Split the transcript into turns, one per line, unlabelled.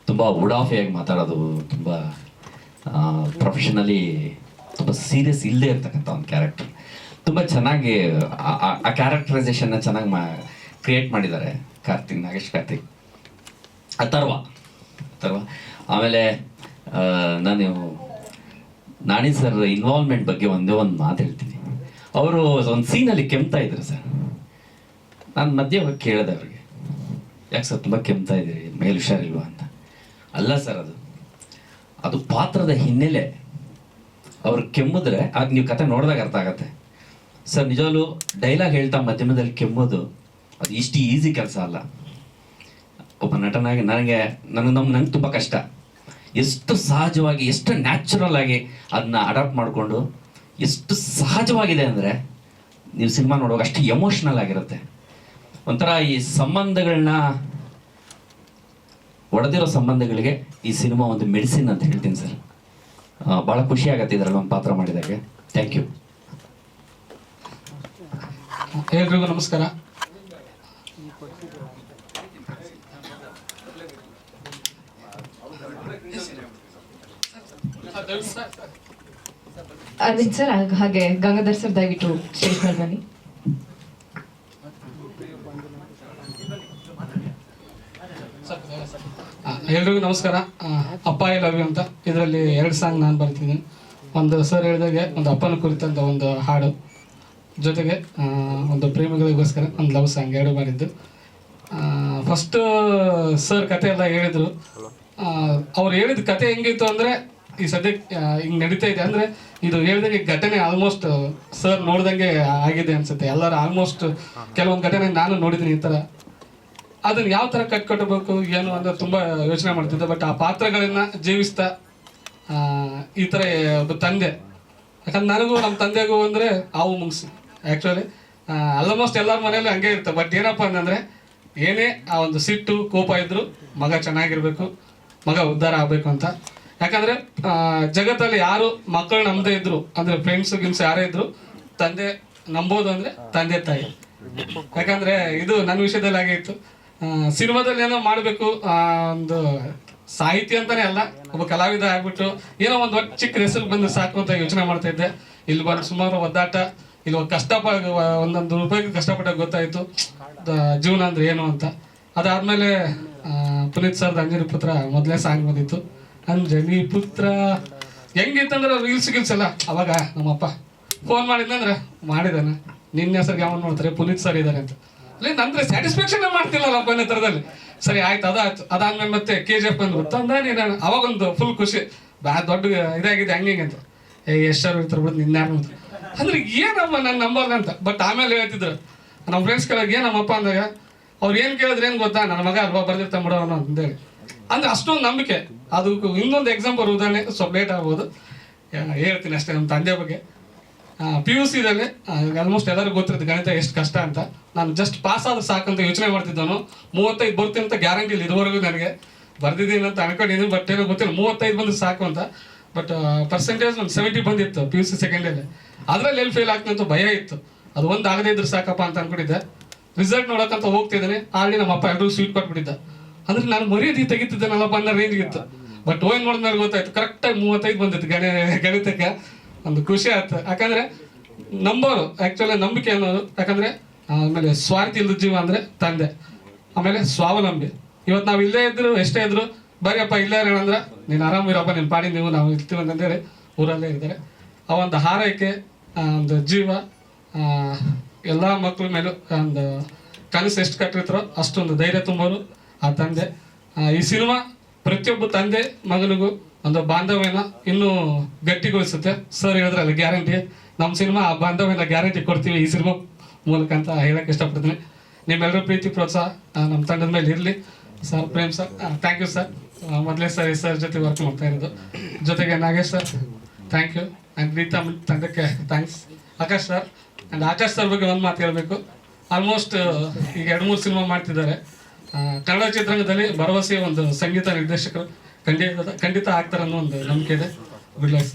ತುಂಬ ಉಡಾಫಿಯಾಗಿ ಮಾತಾಡೋದು, ತುಂಬ ಪ್ರೊಫೆಷನಲಿ ತುಂಬ ಸೀರಿಯಸ್ ಇಲ್ಲದೆ ಇರ್ತಕ್ಕಂಥ ಒಂದು ಕ್ಯಾರೆಕ್ಟರ್. ತುಂಬ ಚೆನ್ನಾಗಿ ಆ ಕ್ಯಾರೆಕ್ಟರೈಸೇಷನ್ನ ಚೆನ್ನಾಗಿ ಕ್ರಿಯೇಟ್ ಮಾಡಿದ್ದಾರೆ ನಾಗೇಶ್ ಕಾರ್ತಿಕ್. ಅಥರ್ವ ಆಮೇಲೆ ನಾನು ನಾಣಿ ಸರ್ ಇನ್ವಾಲ್ವ್ಮೆಂಟ್ ಬಗ್ಗೆ ಒಂದೇ ಒಂದು ಮಾತು ಹೇಳ್ತೀನಿ. ಅವರು ಒಂದು ಸೀನಲ್ಲಿ ಕೆಮ್ತಾ ಇದ್ರು ಸರ್. ನಾನು ಮಧ್ಯೆ ಹೋಗಿ ಕೇಳಿದೆ ಅವ್ರಿಗೆ, ಯಾಕೆ ಸರ್ ತುಂಬ ಕೆಮ್ತಾ ಇದ್ದೀರಿ, ಮೇಲೆ ಹುಷಾರಿಲ್ವಾ ಅಂತ. ಅಲ್ಲ ಸರ್, ಅದು ಪಾತ್ರದ ಹಿನ್ನೆಲೆ. ಅವ್ರು ಕೆಮ್ಮಿದ್ರೆ ಅದು ನೀವು ಕತೆ ನೋಡಿದಾಗ ಅರ್ಥ ಆಗತ್ತೆ ಸರ್. ನಿಜವಾಗ್ಲೂ ಡೈಲಾಗ್ ಹೇಳ್ತಾ ಮಧ್ಯಮದಲ್ಲಿ ಕೆಮ್ಮೋದು ಅದು ಇಷ್ಟು ಈಸಿ ಕೆಲಸ ಅಲ್ಲ. ಒಬ್ಬ ನಟನಾಗಿ ನನಗೆ ತುಂಬ ಕಷ್ಟ. ಎಷ್ಟು ಸಹಜವಾಗಿ, ಎಷ್ಟು ನ್ಯಾಚುರಲ್ ಆಗಿ ಅದನ್ನ ಅಡಾಪ್ಟ್ ಮಾಡಿಕೊಂಡು ಎಷ್ಟು ಸಹಜವಾಗಿದೆ ಅಂದರೆ ನೀವು ಸಿನಿಮಾ ನೋಡುವಾಗ ಅಷ್ಟು ಎಮೋಷ್ನಲ್ ಆಗಿರುತ್ತೆ. ಒಂಥರ ಈ ಸಂಬಂಧಗಳನ್ನ, ಒಡೆದಿರೋ ಸಂಬಂಧಗಳಿಗೆ ಈ ಸಿನಿಮಾ ಒಂದು ಮೆಡಿಸಿನ್ ಅಂತ ಹೇಳ್ತೀನಿ ಸರ್. ಭಾಳ ಖುಷಿ ಆಗತ್ತೆ ಇದರಲ್ಲಿ ಒಂದು ಪಾತ್ರ ಮಾಡಿದಾಗ. Thank you.
ಎಲ್ರಿಗೂ ನಮಸ್ಕಾರ.
ಅರವಿಂದ್ ಸರ್, ಹಾಗೆ ಗಂಗಾಧರ್ ಸರ್ ದಯವಿಟ್ಟು ಸ್ಟೇಜ್ ಮೇಲೆ ಬನ್ನಿ.
ಎಲ್ರಿಗೂ ನಮಸ್ಕಾರ. ಅಪ್ಪ ಐ ಲವ್ ಯು ಅಂತ ಇದರಲ್ಲಿ 2 ಸಾಂಗ್ ನಾನು ಬರ್ತಿದ್ದೀನಿ. ಒಂದು ಸರ್ ಹೇಳಿದಾಗೆ ಒಂದು ಅಪ್ಪನ ಕುರಿತಂತ ಒಂದು ಹಾಡು, ಜೊತೆಗೆ ಒಂದು ಪ್ರೇಮಿಗಳಿಗೋಸ್ಕರ ಒಂದು ಲವ್ ಸಾಂಗ್ 2 ಮಾಡಿದ್ದು. ಫಸ್ಟು ಸರ್ ಕತೆ ಎಲ್ಲ ಹೇಳಿದರು. ಅವ್ರು ಹೇಳಿದ ಕತೆ ಹೆಂಗಿತ್ತು ಅಂದರೆ, ಈ ಸದ್ಯಕ್ಕೆ ಹಿಂಗೆ ನಡೀತಾ ಇದೆ ಅಂದರೆ ಇದು ಹೇಳಿದಂಗೆ ಘಟನೆ ಆಲ್ಮೋಸ್ಟ್ ಸರ್ ನೋಡ್ದಂಗೆ ಆಗಿದೆ ಅನ್ಸುತ್ತೆ. ಎಲ್ಲರೂ ಆಲ್ಮೋಸ್ಟ್ ಕೆಲವೊಂದು ಘಟನೆ ನಾನು ನೋಡಿದ್ದೀನಿ ಈ ಥರ. ಅದನ್ನು ಯಾವ ಥರ ಕಟ್ಕೊಟ್ಟಬೇಕು ಏನು ಅಂತ ತುಂಬ ಯೋಚನೆ ಮಾಡ್ತಿದ್ದೆ. ಬಟ್ ಆ ಪಾತ್ರಗಳನ್ನ ಜೀವಿಸ್ತಾ ಈ ಥರ ಒಬ್ಬ ತಂದೆ, ಯಾಕಂದ್ರೆ ನನಗೂ ನಮ್ಮ ತಂದೆಗೂ ಅಂದರೆ ಹಾವು ಮುಂಗ್ಸಿ ಆ್ಯಕ್ಚುಲಿ ಆಲ್ಮೋಸ್ಟ್ ಎಲ್ಲರ ಮನೇಲಿ ಹಂಗೆ ಇರ್ತವೆ. ಬಟ್ ಏನಪ್ಪ ಅಂತಂದರೆ, ಏನೇ ಆ ಒಂದು ಸಿಟ್ಟು ಕೋಪ ಇದ್ದರೂ ಮಗ ಚೆನ್ನಾಗಿರ್ಬೇಕು, ಮಗ ಉದ್ಧಾರ ಆಗಬೇಕು ಅಂತ. ಯಾಕಂದರೆ ಜಗತ್ತಲ್ಲಿ ಯಾರು ಮಕ್ಕಳು ನಂಬದೇ ಇದ್ರು ಅಂದರೆ ಫ್ರೆಂಡ್ಸು ಗಿನ್ಸ್ ಯಾರೇ ಇದ್ರು, ತಂದೆ ನಂಬೋದು ಅಂದರೆ ತಂದೆ ತಾಯಿ. ಯಾಕಂದರೆ ಇದು ನನ್ನ ವಿಷಯದಲ್ಲಿ ಹಾಗೆ ಇತ್ತು. ಸಿನಿಮಾದಲ್ಲಿ ಏನೋ ಮಾಡಬೇಕು, ಒಂದು ಸಾಹಿತಿ ಅಂತಲೇ ಅಲ್ಲ, ಒಬ್ಬ ಕಲಾವಿದ ಆಗ್ಬಿಟ್ಟು ಏನೋ ಒಂದು ಒಟ್ಟು ಚಿಕ್ಕ ಹೆಸರು ಬಂದು ಸಾಕು ಅಂತ ಯೋಚನೆ ಮಾಡ್ತಾ ಇದ್ದೆ. ಇಲ್ಲಿ ಬಂದು ಸುಮಾರು ಒದ್ದಾಟ, ಇಲ್ಲಿ ಒಂದೊಂದು ರೂಪಾಯಿಗೆ ಕಷ್ಟಪಟ್ಟಾಗ ಗೊತ್ತಾಯಿತು ಜೀವನ ಅಂದ್ರೆ ಏನು ಅಂತ. ಅದಾದಮೇಲೆ ಪುನೀತ್ ಸರ್ದು ಅಂಜನಿ ಪುತ್ರ ಮೊದಲೇ ಸಾಂಗ್ ಬಂದಿತ್ತು, ಅಂಜನಿ ಪುತ್ರ. ಹೆಂಗಿತ್ತಂದ್ರೆ ರೀಲ್ಸ್ ಗಿಲ್ಸ್ ಎಲ್ಲ ಅವಾಗ ನಮ್ಮಪ್ಪ ಫೋನ್ ಮಾಡಿದ್ನಂದ್ರೆ ಮಾಡಿದಾನೆ, ನಿನ್ನ ಹೆಸರಿಗೆ ಯಾವನ್ ನೋಡ್ತಾರೆ, ಪುನೀತ್ ಸರ್ ಇದ್ದಾರೆ ಅಂತ. ಅಲ್ಲಿ ನಂದ್ರೆ ಸ್ಯಾಟಿಸ್ಫ್ಯಾಕ್ಷನ್ ಮಾಡ್ತಿಲ್ಲಲ್ಲಪ್ಪ ಅನ್ನೋ ಥರದಲ್ಲಿ. ಸರಿ ಆಯ್ತು, ಅದಾಯ್ತು. ಅದಾದ್ಮೇಲೆ ಮತ್ತೆ KGF ಬಂದ್ಬಿಟ್ಟು ತಂದ ನೀನು, ಅವಾಗೊಂದು ಫುಲ್ ಖುಷಿ, ದೊಡ್ಡ ಇದಾಗಿದೆ ಹಂಗೆ ಅಂತ. ಎಷ್ಟು ಇರ್ತಾರೆ ಬಿಡು ನಿನ್ನ ಯಾರು ಅಂದ್ರೆ ಏನಮ್ಮ ನನ್ನ ನಂಬರ್ ಅಂತ. ಬಟ್ ಆಮೇಲೆ ಹೇಳ್ತಿದ್ರು ನಮ್ಮ ಫ್ರೆಂಡ್ಸ್ ಕೆಳಗೆ ನಮ್ಮಪ್ಪ ಅಂದಾಗ ಅವ್ರು ಏನು ಕೇಳಿದ್ರೆ ಏನು ಗೊತ್ತಾ, ನನ್ನ ಮಗ ಅಲ್ವಾ ಬರ್ದಿರ್ತಾನೆ ಬಿಡೋನು ಅಂತೇಳಿ. ಅಂದ್ರೆ ಅಷ್ಟೊಂದು ನಂಬಿಕೆ. ಅದು ಇನ್ನೊಂದು ಎಕ್ಸಾಂಪಲ್ ಉದಾಹರಣೆ ಸ್ವಲ್ಪ ಲೇಟ್ ಆಗ್ಬೋದು, ಹೇಳ್ತೀನಿ ಅಷ್ಟೇ. ನಮ್ಮ ತಂದೆ ಬಗ್ಗೆ PUC ದಲ್ಲಿ ಆಲ್ಮೋಸ್ಟ್ ಎಲ್ಲರಿಗೂ ಗೊತ್ತಿರುತ್ತೆ ಗಣಿತ ಎಷ್ಟು ಕಷ್ಟ ಅಂತ. ನಾನು ಜಸ್ಟ್ ಪಾಸ್ ಆದ್ರೆ ಸಾಕಂತ ಯೋಚನೆ ಮಾಡ್ತಿದ್ದವನು. 35 ಬರ್ತೀನಿ ಅಂತ ಗ್ಯಾರಂಟಿ ಇಲ್ಲ ಇದುವರೆಗೂ ನನಗೆ. ಬರ್ದಿದ್ದೀನಿ ಅಂತ ಅನ್ಕೊಂಡಿದ್ದೀನಿ, ಬಟ್ ಏನೋ ಗೊತ್ತಿಲ್ಲ 35 ಬಂದು ಸಾಕು ಅಂತ. ಬಟ್ ಪರ್ಸೆಂಟೇಜ್ ಒಂದು 70 ಬಂದಿತ್ತು PUC ಸೆಕೆಂಡಲ್ಲಿ. ಅದರಲ್ಲಿ ಎಲ್ಲಿ ಫೇಲ್ ಆಗ್ತೀನಿ ಅಂತ ಭಯ ಇತ್ತು. ಅದು ಒಂದು ಆಗದೇ ಇದ್ರೆ ಸಾಕಪ್ಪ ಅಂತ ಅನ್ಕೊಂಡಿದ್ದೆ. ರಿಸಲ್ಟ್ ನೋಡೋಕ್ಕಂತ ಹೋಗ್ತಿದ್ದಾನೆ, ಆಲ್ರೆಡಿ ನಮ್ಮ ಅಪ್ಪ ಎಲ್ಲರೂ ಸ್ವೀಟ್ ಕೊಟ್ಬಿಟ್ಟಿದ್ದ. ಅಂದ್ರೆ ನಾನು ಮರ್ಯಾದೆ ತೆಗಿತಿದ್ದೇನಲ್ಲಪ್ಪ ಅನ್ನೋ ರೇಂಜ್ಗೆ ಇತ್ತು. ಬಟ್ ಹೋಗಿ ನೋಡಿದ್ಮೇಲೆ ಗೊತ್ತಾಯ್ತು ಕರೆಕ್ಟಾಗಿ 35 ಬಂದಿತ್ತು ಗಣಿತಕ್ಕೆ. ಒಂದು ಖುಷಿ ಆಯ್ತು. ಯಾಕಂದ್ರೆ ನಂಬೋರು ಆ್ಯಕ್ಚುಲಿ ನಂಬಿಕೆ ಅನ್ನೋದು. ಯಾಕಂದ್ರೆ ಆಮೇಲೆ ಸ್ವಾರ್ಥಿ ಇಲ್ಲದ ಜೀವ ಅಂದರೆ ತಂದೆ. ಆಮೇಲೆ ಸ್ವಾವಲಂಬಿ. ಇವತ್ತು ನಾವು ಇಲ್ಲೇ ಇದ್ರು ಎಷ್ಟೇ ಇದ್ರು ಬರೀಪ್ಪ ಇಲ್ಲೇ ಇರೋಣಂದ್ರೆ ನೀನು ಆರಾಮಿರಪ್ಪ, ನಿನ್ನ ಪಾಡಿ ನಾವು ಇರ್ತೀವಿ ಅಂತಂದೇಳಿ ಊರಲ್ಲೇ ಇದ್ದಾರೆ. ಆ ಒಂದು ಹಾರೈಕೆ, ಒಂದು ಜೀವ, ಎಲ್ಲ ಮಕ್ಕಳ ಮೇಲೂ ಒಂದು ಕನಸು ಎಷ್ಟು ಕಟ್ಟಿರ್ತಾರೋ ಅಷ್ಟೊಂದು ಧೈರ್ಯ ತುಂಬೋರು ಆ ತಂದೆ. ಈ ಸಿನಿಮಾ ಪ್ರತಿಯೊಬ್ಬ ತಂದೆ ಮಗನಿಗೂ ಒಂದು ಬಾಂಧವ್ಯನ ಇನ್ನೂ ಗಟ್ಟಿಗೊಳಿಸುತ್ತೆ. ಸರ್ ಹೇಳಿದ್ರಲ್ಲ ಗ್ಯಾರಂಟಿ, ನಮ್ಮ ಸಿನಿಮಾ ಆ ಬಾಂಧವ್ಯನ ಗ್ಯಾರಂಟಿ ಕೊಡ್ತೀವಿ ಈ ಸಿನಿಮಾ ಮೂಲಕ ಅಂತ ಹೇಳಕ್ಕೆ ಇಷ್ಟಪಡ್ತೀನಿ. ನಿಮ್ಮೆಲ್ಲರೂ ಪ್ರೀತಿ ಪ್ರೋತ್ಸಾಹ ನಮ್ಮ ತಂಡದ ಮೇಲೆ ಇರಲಿ. Sir Prem sir thank you sir. ಮೊದಲೇ ಸರ್ ಜೊತೆ ವರ್ಕ್ ಮಾಡ್ತಾ ಇರೋದು. ಜೊತೆಗೆ Nagesh sir thank you. And Preeta ತಂಡಕ್ಕೆ thanks. Akash sir and Akash sir ಬಗ್ಗೆ ಒಂದು ಮಾತು ಹೇಳಬೇಕು. ಆಲ್ಮೋಸ್ಟ್ ಈಗ 2-3 ಸಿನಿಮಾ ಮಾಡ್ತಿದ್ದಾರೆ. ಕನ್ನಡ ಚಿತ್ರರಂಗದಲ್ಲಿ ಭರವಸೆ ಒಂದು ಸಂಗೀತ ನಿರ್ದೇಶಕರು ಖಂಡಿತ ಆಗ್ತಾರೆ ಅನ್ನೋ ಒಂದು ನಂಬಿಕೆ ಇದೆ. Good life.